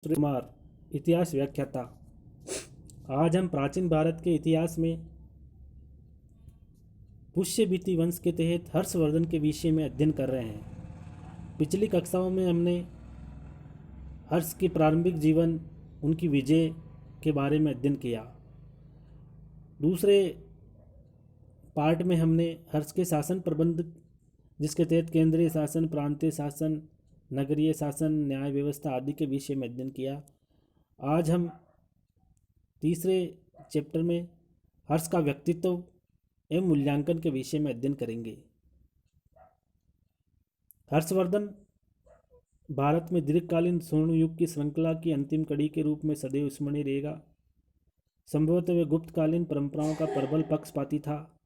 कुमार, इतिहास व्याख्याता। आज हम प्राचीन भारत के इतिहास में पुष्यभीति वंश के तहत हर्षवर्धन के विषय में अध्ययन कर रहे हैं। पिछली कक्षाओं में हमने हर्ष के प्रारंभिक जीवन, उनकी विजय के बारे में अध्ययन किया। दूसरे पार्ट में हमने हर्ष के शासन प्रबंध, जिसके तहत केंद्रीय शासन, प्रांतीय शासन, नगरीय शासन, न्याय व्यवस्था आदि के विषय में अध्ययन किया। आज हम तीसरे चैप्टर में हर्ष का व्यक्तित्व एवं मूल्यांकन के विषय में अध्ययन करेंगे। हर्षवर्धन भारत में दीर्घकालीन स्वर्ण युग की श्रृंखला की अंतिम कड़ी के रूप में सदैव स्मरणीय रहेगा। संभवतः वह गुप्तकालीन परंपराओं का प्रबल पक्षपाती था,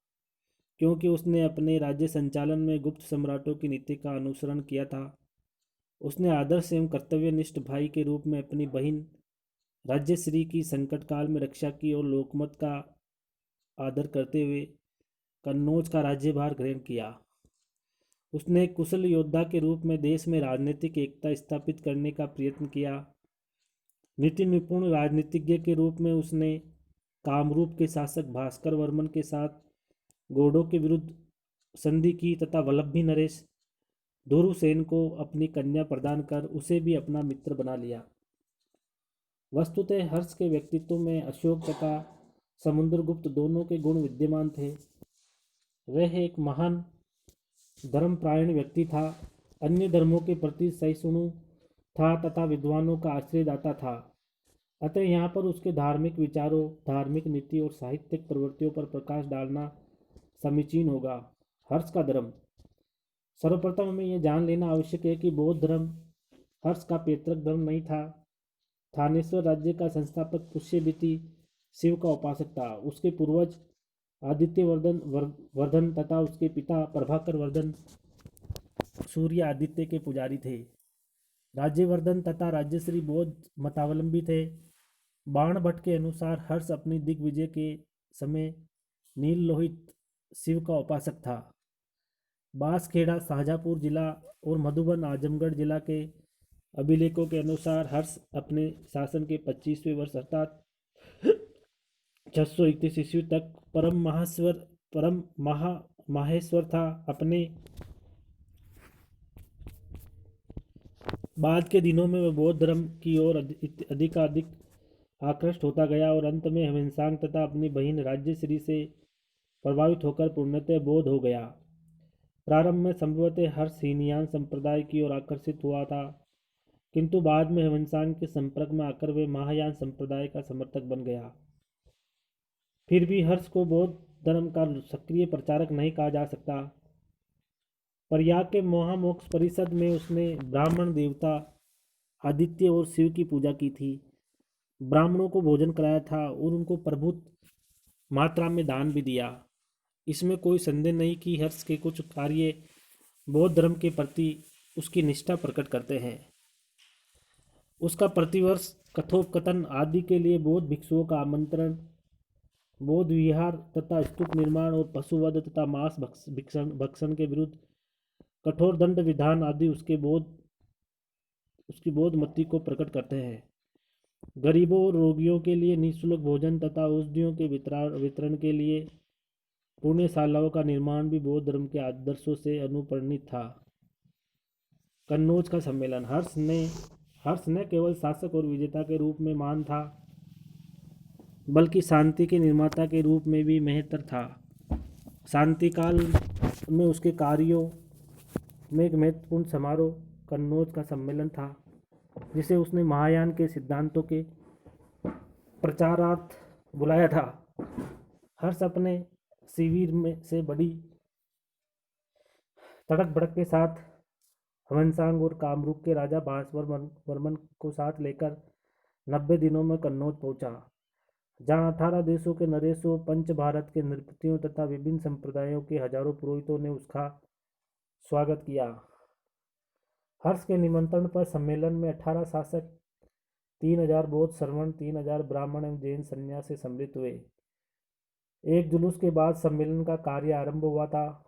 क्योंकि उसने अपने राज्य संचालन में गुप्त सम्राटों की नीति का अनुसरण किया था। उसने आदर्श एवं कर्तव्यनिष्ठ भाई के रूप में अपनी बहन राज्यश्री की संकट काल में रक्षा की और लोकमत का आदर करते हुए कन्नौज का राज्यभार ग्रहण किया। उसने एक कुशल योद्धा के रूप में देश में राजनीतिक एकता स्थापित करने का प्रयत्न किया। नीति निपुण राजनीतिज्ञ के रूप में उसने कामरूप के शासक भास्कर वर्मन के साथ गौड़ों के विरुद्ध संधि की तथा वल्लभी नरेश धुरुसेन को अपनी कन्या प्रदान कर उसे भी अपना मित्र बना लिया। वस्तुतः हर्ष के व्यक्तित्व में अशोक तथा समुद्रगुप्त दोनों के गुण विद्यमान थे। वह एक महान धर्मपरायण व्यक्ति था, अन्य धर्मों के प्रति सहिष्णु था तथा विद्वानों का आश्रयदाता था। अतः यहाँ पर उसके धार्मिक विचारों, धार्मिक नीति और साहित्यिक प्रवृत्तियों पर प्रकाश डालना समीचीन होगा। हर्ष का धर्म। सर्वप्रथम हमें यह जान लेना आवश्यक है कि बौद्ध धर्म हर्ष का पैतृक धर्म नहीं था। थानेश्वर राज्य का संस्थापक पुष्यभीति शिव का उपासक था। उसके पूर्वज आदित्य वर्धन तथा उसके पिता प्रभाकर वर्धन सूर्य आदित्य के पुजारी थे। राज्यवर्धन तथा राज्यश्री बौद्ध मतावलंबी थे। बाण भट्ट के अनुसार हर्ष अपनी दिग्विजय के समय नील लोहित शिव का उपासक था। बांसखेड़ा शाहजहाँपुर जिला और मधुबन आजमगढ़ जिला के अभिलेखों के अनुसार हर्ष अपने शासन के 25वें वर्ष अर्थात 631 ईस्वी तक परम माहेश्वर था। अपने बाद के दिनों में वह बौद्ध धर्म की ओर अधिकाधिक आकृष्ट होता गया और अंत में ह्वेनसांग तथा अपनी बहन राज्यश्री से प्रभावित होकर पूर्णतः बौद्ध हो गया। प्रारंभ में संभवतः हर्ष हीनयान संप्रदाय की ओर आकर्षित हुआ था, किंतु बाद में ह्वेनसांग के संपर्क में आकर वे महायान संप्रदाय का समर्थक बन गया। फिर भी हर्ष को बौद्ध धर्म का सक्रिय प्रचारक नहीं कहा जा सकता। प्रयाग के महामोक्ष परिषद में उसने ब्राह्मण देवता आदित्य और शिव की पूजा की थी, ब्राह्मणों को भोजन कराया था और उनको प्रभुत मात्रा में दान भी दिया। इसमें कोई संदेह नहीं कि हर्ष के कुछ कार्य बौद्ध धर्म के प्रति उसकी निष्ठा प्रकट करते हैं। उसका प्रतिवर्ष कथोपकथन आदि के लिए बौद्ध भिक्षुओं का आमंत्रण, बौद्ध विहार तथा स्तूप निर्माण और पशुवध तथा मांस भक्षण के विरुद्ध कठोर दंड विधान आदि उसकी बौद्ध मति को प्रकट करते हैं। गरीबों और रोगियों के लिए निःशुल्क भोजन तथा औषधियों के वितरण के लिए पुण्यशालाओं का निर्माण भी बौद्ध धर्म के आदर्शों से अनुप्राणित था। कन्नौज का सम्मेलन। हर्ष न केवल शासक और विजेता के रूप में मान था, बल्कि शांति के निर्माता के रूप में भी महत्तर था। शांति काल में उसके कार्यों में एक महत्वपूर्ण समारोह कन्नौज का सम्मेलन था, जिसे उसने महायान के सिद्धांतों के प्रचारार्थ बुलाया था। हर्ष अपने शिविर में से बड़ी तड़क भड़क के साथ ह्वेनसांग और कामरूप के राजा भास्कर वर्मन को साथ लेकर 90 दिनों में कन्नौज पहुंचा, जहां 18 देशों के नरेशों, पंच भारत के नृपतियों तथा विभिन्न संप्रदायों के हजारों पुरोहितों ने उसका स्वागत किया। हर्ष के निमंत्रण पर सम्मेलन में 18 शासक, 3000 बौद्ध श्रमण, 3000 ब्राह्मण एवं जैन सन्यासी सम्मिलित हुए। एक जुलूस के बाद सम्मेलन का कार्य आरंभ हुआ था।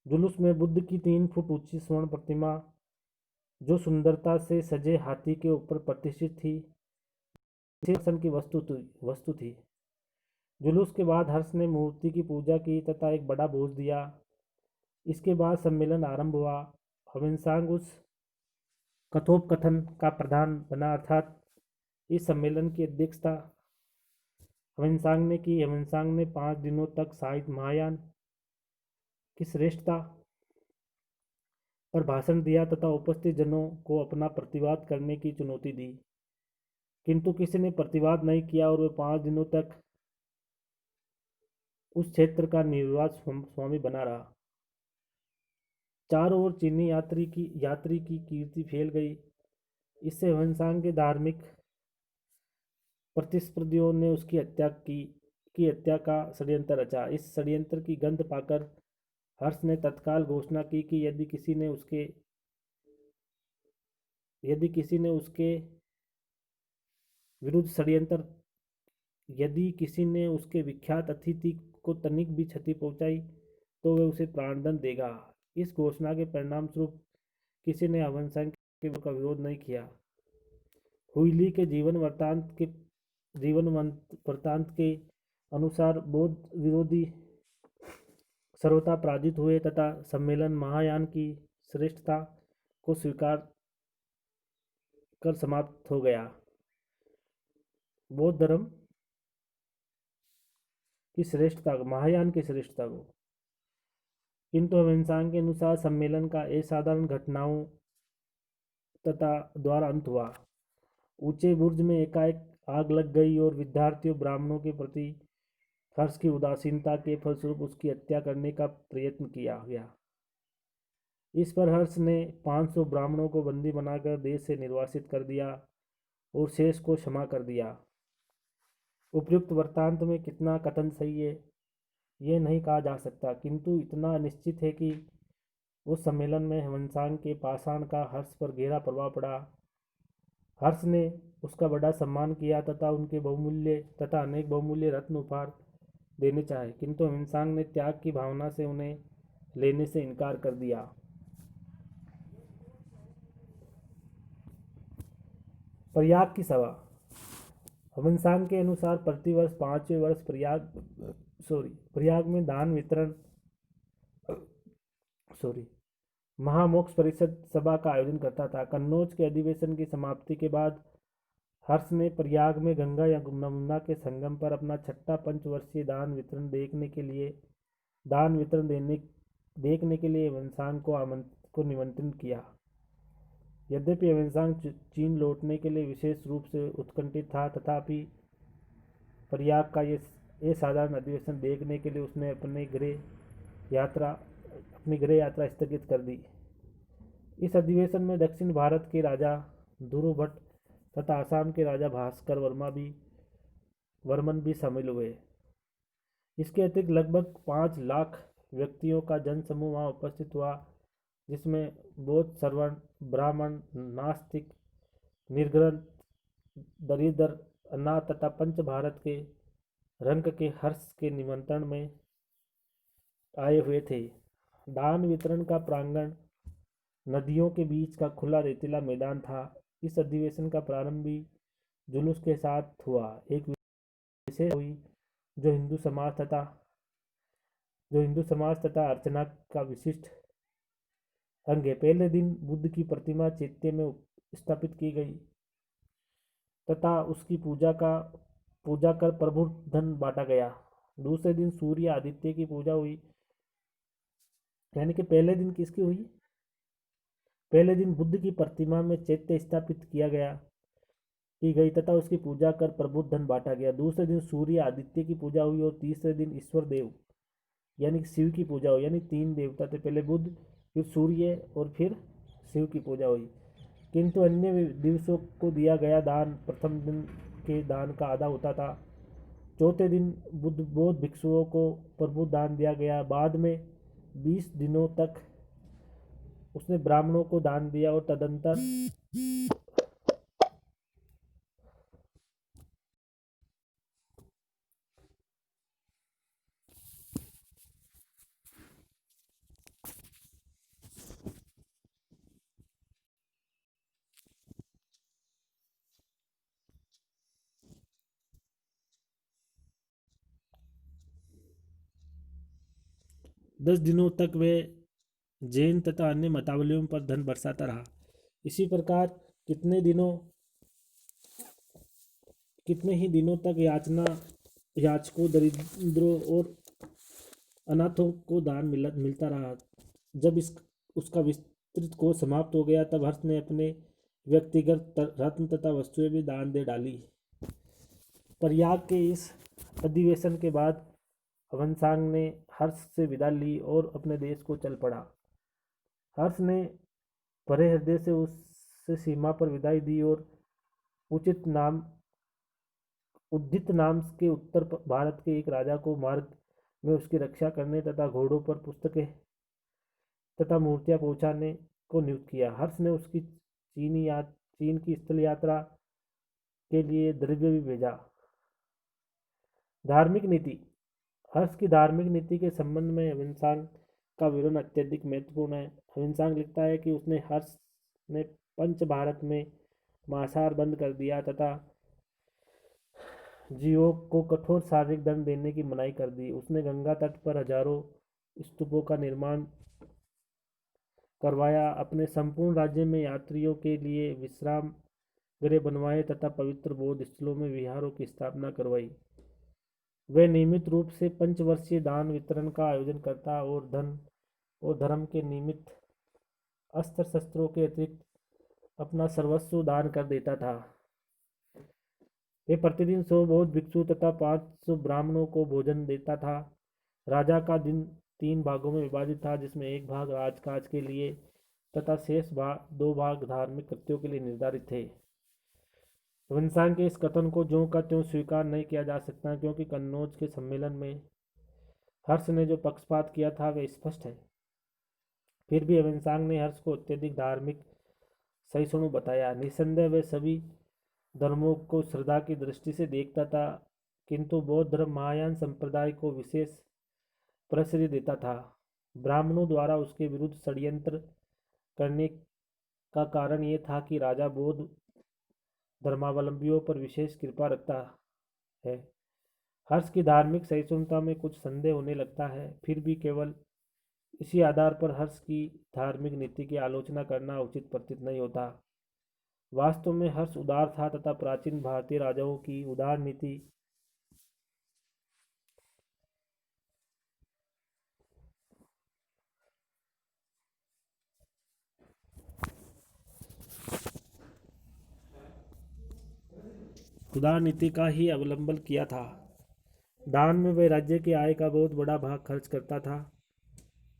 जुलूस में बुद्ध की 3 फुट ऊंची स्वर्ण प्रतिमा, जो सुंदरता से सजे हाथी के ऊपर प्रतिष्ठित थी, आकर्षण की वस्तु थी। जुलूस के बाद हर्ष ने मूर्ति की पूजा की तथा एक बड़ा भोज दिया। इसके बाद सम्मेलन आरंभ हुआ। हविनसांग उस कथोपकथन का प्रधान बना, अर्थात इस सम्मेलन की अध्यक्षता हविनसांग ने की। हविनसांग ने 5 दिनों तक साहित्य महायान की श्रेष्ठता पर भाषण दिया तथा उपस्थित जनों को अपना प्रतिवाद करने की चुनौती दी, किंतु किसी ने प्रतिवाद नहीं किया और वे 5 दिनों तक उस क्षेत्र का निर्वात स्वामी बना रहा। चारों ओर चीनी यात्री की कीर्ति फैल गई। इससे हविनसांग के धार्मिक प्रतिस्पर्धियों ने उसकी हत्या का षड्यंत्र रचा। इस षड्यंत्र की गंध पाकर हर्ष ने तत्काल घोषणा की कि यदि किसी ने उसके विख्यात अतिथि को तनिक भी क्षति पहुंचाई तो वह उसे प्राणदंड देगा। इस घोषणा के परिणाम स्वरूप किसी ने हविनसांग का विरोध नहीं किया। हुइली के जीवन वृत्तांत के अनुसार बौद्ध विरोधी सर्वथा पराजित हुए तथा सम्मेलन महायान की श्रेष्ठता को स्वीकार कर समाप्त हो गया। बौद्ध धर्म की श्रेष्ठता को, महायान की श्रेष्ठता को। किंतु हविनसांग के अनुसार सम्मेलन का असाधारण घटनाओं तथा द्वारा अंत हुआ। ऊंचे बुर्ज में एकाएक आग लग गई और विद्यार्थियों ब्राह्मणों के प्रति हर्ष की उदासीनता के फलस्वरूप उसकी हत्या करने का प्रयत्न किया गया। इस पर हर्ष ने 500 ब्राह्मणों को बंदी बनाकर देश से निर्वासित कर दिया और शेष को क्षमा कर दिया। उपयुक्त वृत्तांत में कितना कथन सही है ये नहीं कहा जा सकता, किंतु इतना निश्चित है कि उस सम्मेलन में हविनसांग के पाषाण का हर्ष पर गहरा प्रभाव पड़ा। हर्ष ने उसका बड़ा सम्मान किया तथा अनेक बहुमूल्य रत्न उपहार देने चाहे, किंतु हविनसांग ने त्याग की भावना से उन्हें लेने से इनकार कर दिया। प्रयाग की सभा। हविनसांग के अनुसार प्रतिवर्ष 5वें वर्ष प्रयाग में महामोक्ष परिषद सभा का आयोजन करता था। कन्नौज के अधिवेशन की समाप्ति के बाद हर्ष ने प्रयाग में गंगा या यमुना के संगम पर अपना छठा पंचवर्षीय दान वितरण देखने के लिए हविनसांग को निमंत्रित किया। यद्यपि हविनसांग चीन लौटने के लिए विशेष रूप से उत्कंठित था, तथापि प्रयाग का ये साधारण अधिवेशन देखने के लिए उसने अपनी गृह यात्रा स्थगित कर दी। इस अधिवेशन में दक्षिण भारत के राजा ध्रुव भट्ट तथा आसाम के राजा भास्कर वर्मन भी शामिल हुए। इसके अतिरिक्त लगभग 5 लाख व्यक्तियों का जनसमूह वहां उपस्थित हुआ, जिसमें बौद्ध, श्रवण, ब्राह्मण, नास्तिक, निर्ग्रंथ, दरिद्र, अनाथ तथा पंच भारत के रंग के हर्ष के निमंत्रण में आए हुए थे। दान वितरण का प्रांगण नदियों के बीच का खुला रेतीला मैदान था। इस अधिवेशन का प्रारंभ भी जुलूस के साथ हुआ। एक विशेष हुई जो हिंदू समाज तथा अर्चना का विशिष्ट अंग है। पहले दिन बुद्ध की प्रतिमा चैत्य में स्थापित की गई तथा उसकी पूजा कर प्रभु धन बांटा गया। दूसरे दिन सूर्य आदित्य की पूजा हुई। यानी कि पहले दिन किसकी हुई? पहले दिन बुद्ध की प्रतिमा में चैत्य स्थापित की गई तथा उसकी पूजा कर प्रबुद्ध धन बांटा गया। दूसरे दिन सूर्य आदित्य की पूजा हुई और तीसरे दिन ईश्वर देव यानी शिव की पूजा हुई। यानी 3 देवता थे, पहले बुद्ध, फिर सूर्य और फिर शिव की पूजा हुई। किंतु अन्य दिवसों को दिया गया दान प्रथम दिन के दान का आधा होता था। चौथे दिन बौद्ध भिक्षुओं को प्रभु दान दिया गया। बाद में 20 दिनों तक उसने ब्राह्मणों को दान दिया और तदंतर 10 दिनों तक वे जैन तथा अन्य मतावलियों पर धन बरसाता रहा। इसी प्रकार कितने ही दिनों तक याचकों, दरिद्रों और अनाथों को दान मिलता रहा। जब उसका विस्तृत कोष समाप्त हो गया, तब हर्ष ने अपने व्यक्तिगत रत्न तथा वस्तुएं भी दान दे डाली। प्रयाग के इस अधिवेशन के बाद ह्वेनसांग ने हर्ष से विदा ली और अपने देश को चल पड़ा। हर्ष ने भरे हृदय से उससे सीमा पर विदाई दी और उद्दित नाम के उत्तर भारत के एक राजा को मार्ग में उसकी रक्षा करने तथा घोड़ों पर पुस्तकें तथा मूर्तियां पहुंचाने को नियुक्त किया। हर्ष ने उसकी चीन की स्थल यात्रा के लिए द्रव्य भी भेजा। धार्मिक नीति। हर्ष की धार्मिक नीति के संबंध में ह्वेनसांग का विवरण अत्यधिक महत्वपूर्ण है। ह्वेनसांग लिखता है कि उसने हर्ष ने पंच भारत में मांसाहार बंद कर दिया तथा जीवों को कठोर शारीरिक दंड देने की मनाही कर दी। उसने गंगा तट पर हजारों स्तूपों का निर्माण करवाया, अपने संपूर्ण राज्य में यात्रियों के लिए विश्राम गृह बनवाए तथा पवित्र बौद्ध स्थलों में विहारों की स्थापना करवाई। वे नियमित रूप से पंचवर्षीय दान वितरण का आयोजन करता और धन और धर्म के निमित्त अस्त्र शस्त्रों के अतिरिक्त अपना सर्वस्व दान कर देता था। वे प्रतिदिन 100 बौद्ध भिक्षु तथा 500 ब्राह्मणों को भोजन देता था। राजा का दिन 3 भागों में विभाजित था, जिसमें एक भाग राजकाज के लिए तथा शेष 2 भाग धार्मिक कृत्यों के लिए निर्धारित थे। ह्वेनसांग के इस कथन को ज्यों का त्यों स्वीकार नहीं किया जा सकता, क्योंकि कन्नौज के सम्मेलन में हर्ष ने जो पक्षपात किया था वह स्पष्ट है। फिर भी ह्वेनसांग ने हर्ष को अत्यधिक धार्मिक सहिष्णु बताया। निस्संदेह वह सभी धर्मों को श्रद्धा की दृष्टि से देखता था, किंतु बौद्ध धर्म महायान संप्रदाय को विशेष प्रश्रय देता था। ब्राह्मणों द्वारा उसके विरुद्ध षड्यंत्र करने का कारण ये था कि राजा बौद्ध धर्मावलंबियों पर विशेष कृपा रखता है। हर्ष की धार्मिक सहिष्णुता में कुछ संदेह होने लगता है। फिर भी केवल इसी आधार पर हर्ष की धार्मिक नीति की आलोचना करना उचित प्रतीत नहीं होता। वास्तव में हर्ष उदार था तथा प्राचीन भारतीय राजाओं की उदार नीति का ही अवलंबन किया था। दान में वह राज्य की आय का बहुत बड़ा भाग खर्च करता था।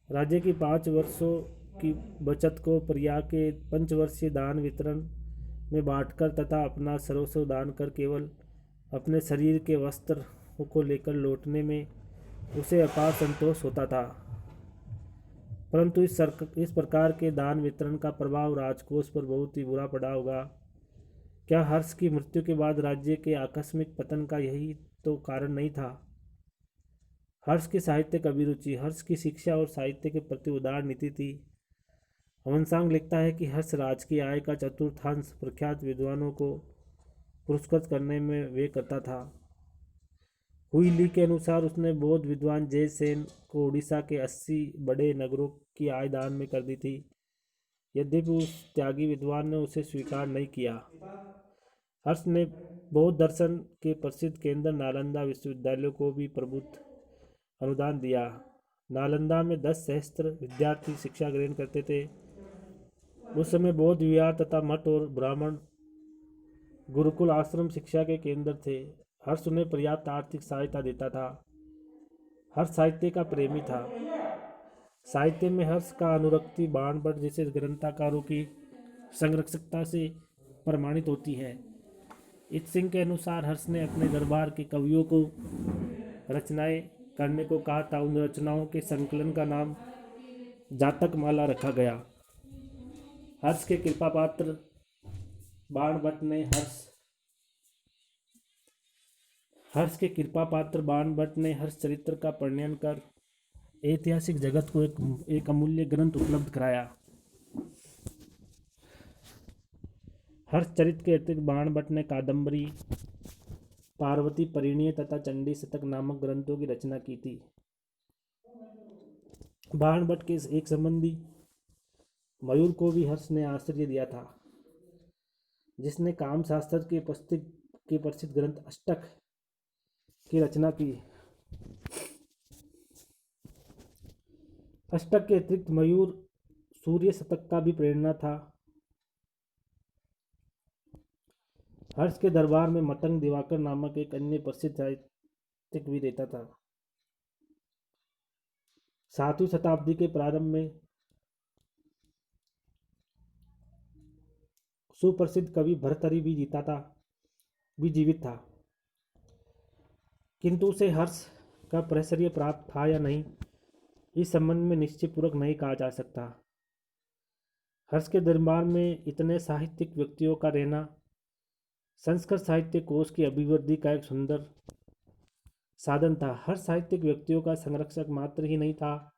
राज्य की 5 वर्षों की बचत को प्रयाग के पंचवर्षीय दान वितरण में बांटकर तथा अपना सर्वस्व दान कर केवल अपने शरीर के वस्त्र को लेकर लौटने में उसे अपार संतोष होता था। परंतु इस प्रकार के दान वितरण का प्रभाव राजकोष पर बहुत ही बुरा पड़ा होगा। क्या हर्ष की मृत्यु के बाद राज्य के आकस्मिक पतन का यही तो कारण नहीं था? हर्ष की साहित्यिक अभिरुचि। हर्ष की शिक्षा और साहित्य के प्रति उदार नीति थी। ह्वेनसांग लिखता है कि हर्ष राज की आय का चतुर्थांश प्रख्यात विद्वानों को पुरस्कृत करने में व्यय करता था। हुई ली के अनुसार उसने बौद्ध विद्वान जय सेन को उड़ीसा के 80 बड़े नगरों की आय दान में कर दी थी। यद्यपि उस त्यागी विद्वान ने उसे स्वीकार नहीं किया। हर्ष ने बौद्ध दर्शन के प्रसिद्ध केंद्र नालंदा विश्वविद्यालय को भी प्रभुत्व अनुदान दिया। नालंदा में 10 सहस्त्र विद्यार्थी शिक्षा ग्रहण करते थे। उस समय बौद्ध विहार तथा मठ और ब्राह्मण गुरुकुल आश्रम शिक्षा के केंद्र थे। हर्ष उन्हें पर्याप्त आर्थिक सहायता देता था। हर्ष साहित्य का प्रेमी था। साहित्य में हर्ष का अनुरक्ति बाणभट्ट जैसे ग्रंथकारों की संरक्षकता से प्रमाणित होती है। इत सिंह के अनुसार हर्ष ने अपने दरबार के कवियों को रचनाएं करने को कहा था। उन रचनाओं के संकलन का नाम जातक माला रखा गया। हर्ष के कृपा पात्र बाणभट्ट ने हर्ष चरित्र का वर्णन कर ऐतिहासिक जगत को एक अमूल्य ग्रंथ उपलब्ध कराया। हर्ष चरित्र के अतिरिक्त बाणभट्ट ने कादंबरी, पार्वती परिणय तथा चंडी शतक नामक ग्रंथों की रचना की थी। बाणभट्ट के एक संबंधी मयूर को भी हर्ष ने आश्चर्य दिया था, जिसने कामशास्त्र के प्रसिद्ध ग्रंथ अष्टक की रचना की। अष्टक के अतिरिक्त मयूर सूर्य शतक का भी प्रेरणा था। हर्ष के दरबार में मतंग दिवाकर नामक एक अन्य प्रसिद्ध साहित्यिक भी रहता था। 7वीं शताब्दी के प्रारंभ में सुप्रसिद्ध कवि भर्तृहरि भी जीवित था, किंतु उसे हर्ष का प्राश्रय प्राप्त था या नहीं, इस संबंध में निश्चय पूर्वक नहीं कहा जा सकता। हर्ष के दरबार में इतने साहित्यिक व्यक्तियों का रहना संस्कृत साहित्य कोश की अभिवृद्धि का एक सुंदर साधन था। हर साहित्यिक व्यक्तियों का संरक्षक मात्र ही नहीं था,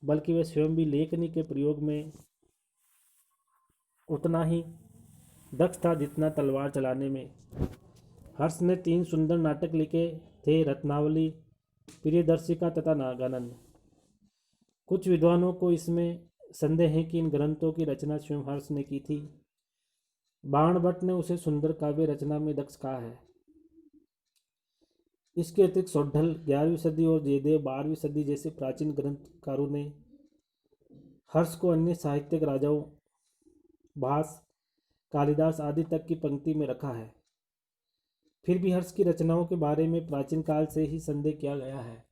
बल्कि वे स्वयं भी लेखनी के प्रयोग में उतना ही दक्ष था जितना तलवार चलाने में। हर्ष ने 3 सुंदर नाटक लिखे थे, रत्नावली, प्रियदर्शिका तथा नागानंद। कुछ विद्वानों को इसमें संदेह है कि इन ग्रंथों की रचना स्वयं हर्ष ने की थी। बाणभट्ट ने उसे सुंदर काव्य रचना में दक्ष कहा है। इसके अतिरिक्त सौढ़ल 11वीं सदी और जयदेव 12वीं सदी जैसे प्राचीन ग्रंथकारों ने हर्ष को अन्य साहित्यिक राजाओं भास, कालिदास आदि तक की पंक्ति में रखा है। फिर भी हर्ष की रचनाओं के बारे में प्राचीन काल से ही संदेह किया गया है।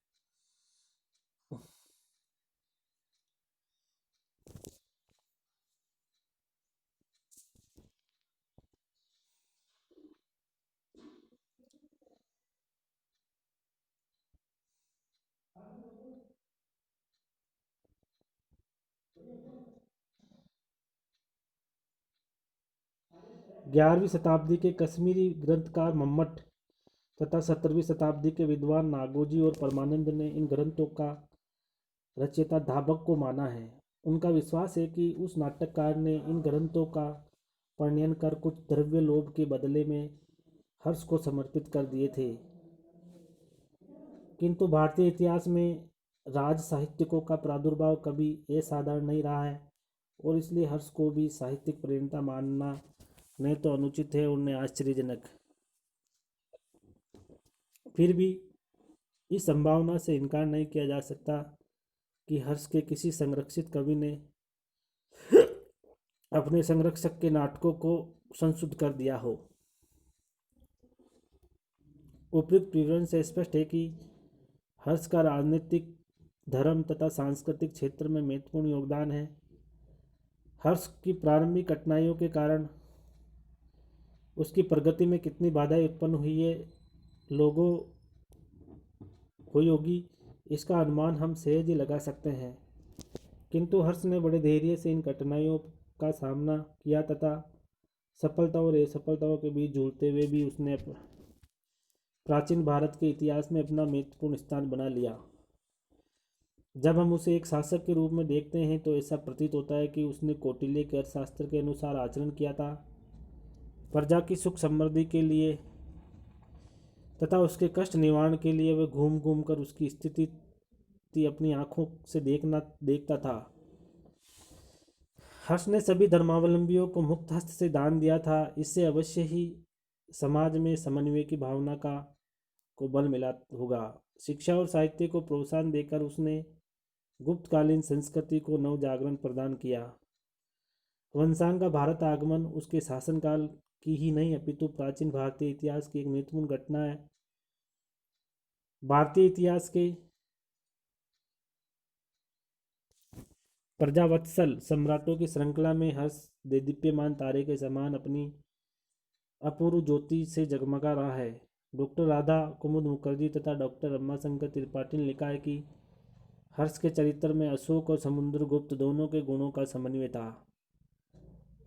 ग्यारहवीं शताब्दी के कश्मीरी ग्रंथकार मम्मट तथा 17वीं शताब्दी के विद्वान नागोजी और परमानंद ने इन ग्रंथों का रचयिता धाबक को माना है। उनका विश्वास है कि उस नाटककार ने इन ग्रंथों का प्रणयन कर कुछ द्रव्य लोभ के बदले में हर्ष को समर्पित कर दिए थे। किंतु भारतीय इतिहास में राज साहित्यिकों का प्रादुर्भाव कभी असाधारण नहीं रहा है, और इसलिए हर्ष को भी साहित्यिक प्रेरणा मानना नहीं तो अनुचित है और न आश्चर्यजनक। फिर भी इस संभावना से इनकार नहीं किया जा सकता कि हर्ष के किसी संरक्षित कवि ने अपने संरक्षक के नाटकों को संशुद्ध कर दिया हो। उपयुक्त विवरण से स्पष्ट है कि हर्ष का राजनीतिक, धर्म तथा सांस्कृतिक क्षेत्र में महत्वपूर्ण योगदान है। हर्ष की प्रारंभिक कठिनाइयों के कारण उसकी प्रगति में कितनी बाधाएं उत्पन्न हुई होगी, इसका अनुमान हम सहज ही लगा सकते हैं। किंतु हर्ष ने बड़े धैर्य से इन कठिनाइयों का सामना किया तथा सफलता और असफलताओं के बीच झूलते हुए भी उसने प्राचीन भारत के इतिहास में अपना महत्वपूर्ण स्थान बना लिया। जब हम उसे एक शासक के रूप में देखते हैं तो ऐसा प्रतीत होता है कि उसने कौटिल्य के अर्थशास्त्र के अनुसार आचरण किया था। प्रजा की सुख समृद्धि के लिए तथा उसके कष्ट निवारण के लिए वह घूम घूम कर उसकी स्थिति अपनी आंखों से देखता था। हर्ष ने सभी धर्मावलंबियों को मुक्त हस्त से दान दिया था। इससे अवश्य ही समाज में समन्वय की भावना को बल मिला होगा। शिक्षा और साहित्य को प्रोत्साहन देकर उसने गुप्तकालीन संस्कृति को नव जागरण प्रदान किया। वंशांग का भारत आगमन उसके शासनकाल की ही नहीं अपितु प्राचीन भारतीय इतिहास की एक महत्वपूर्ण घटना है। भारतीय इतिहास के प्रजावत्सल सम्राटों की श्रृंखला में हर्ष देदीप्यमान तारे के समान अपनी अपूर्व ज्योति से जगमगा रहा है। डॉक्टर राधा कुमुद मुखर्जी तथा डॉक्टर रमाशंकर त्रिपाठी ने लिखा है कि हर्ष के चरित्र में अशोक और समुद्रगुप्त दोनों के गुणों का समन्वय था।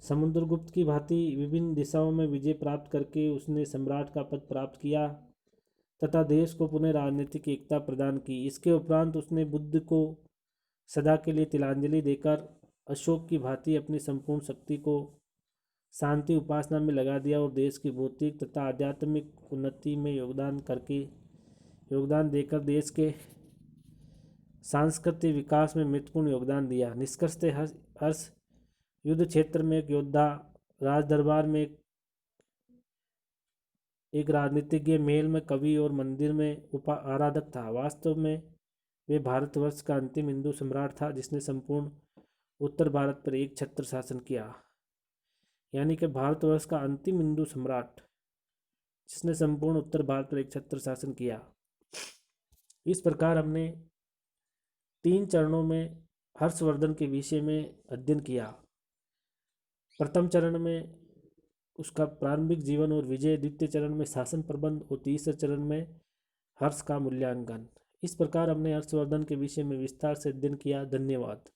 समुद्रगुप्त की भांति विभिन्न दिशाओं में विजय प्राप्त करके उसने सम्राट का पद प्राप्त किया तथा देश को पुनः राजनीतिक एकता प्रदान की। इसके उपरांत उसने बुद्ध को सदा के लिए तिलांजलि देकर अशोक की भांति अपनी संपूर्ण शक्ति को शांति उपासना में लगा दिया और देश की भौतिक तथा आध्यात्मिक उन्नति में योगदान देकर देश के सांस्कृतिक विकास में महत्वपूर्ण योगदान दिया। निष्कर्षतः हर्ष हर्ष युद्ध क्षेत्र में एक योद्धा, राज दरबार में एक राजनीतिज्ञ, महल में कवि और मंदिर में उपा आराधक था। वास्तव में वे भारतवर्ष का अंतिम हिंदू सम्राट था जिसने संपूर्ण उत्तर भारत पर एक छत्र शासन किया। यानी कि भारतवर्ष का अंतिम हिंदू सम्राट जिसने संपूर्ण उत्तर भारत पर एक छत्र शासन किया। इस प्रकार हमने 3 चरणों में हर्षवर्धन के विषय में अध्ययन किया। प्रथम चरण में उसका प्रारंभिक जीवन और विजय, द्वितीय चरण में शासन प्रबंध और तीसरे चरण में हर्ष का मूल्यांकन। इस प्रकार हमने हर्षवर्धन के विषय में विस्तार से अध्ययन किया। धन्यवाद।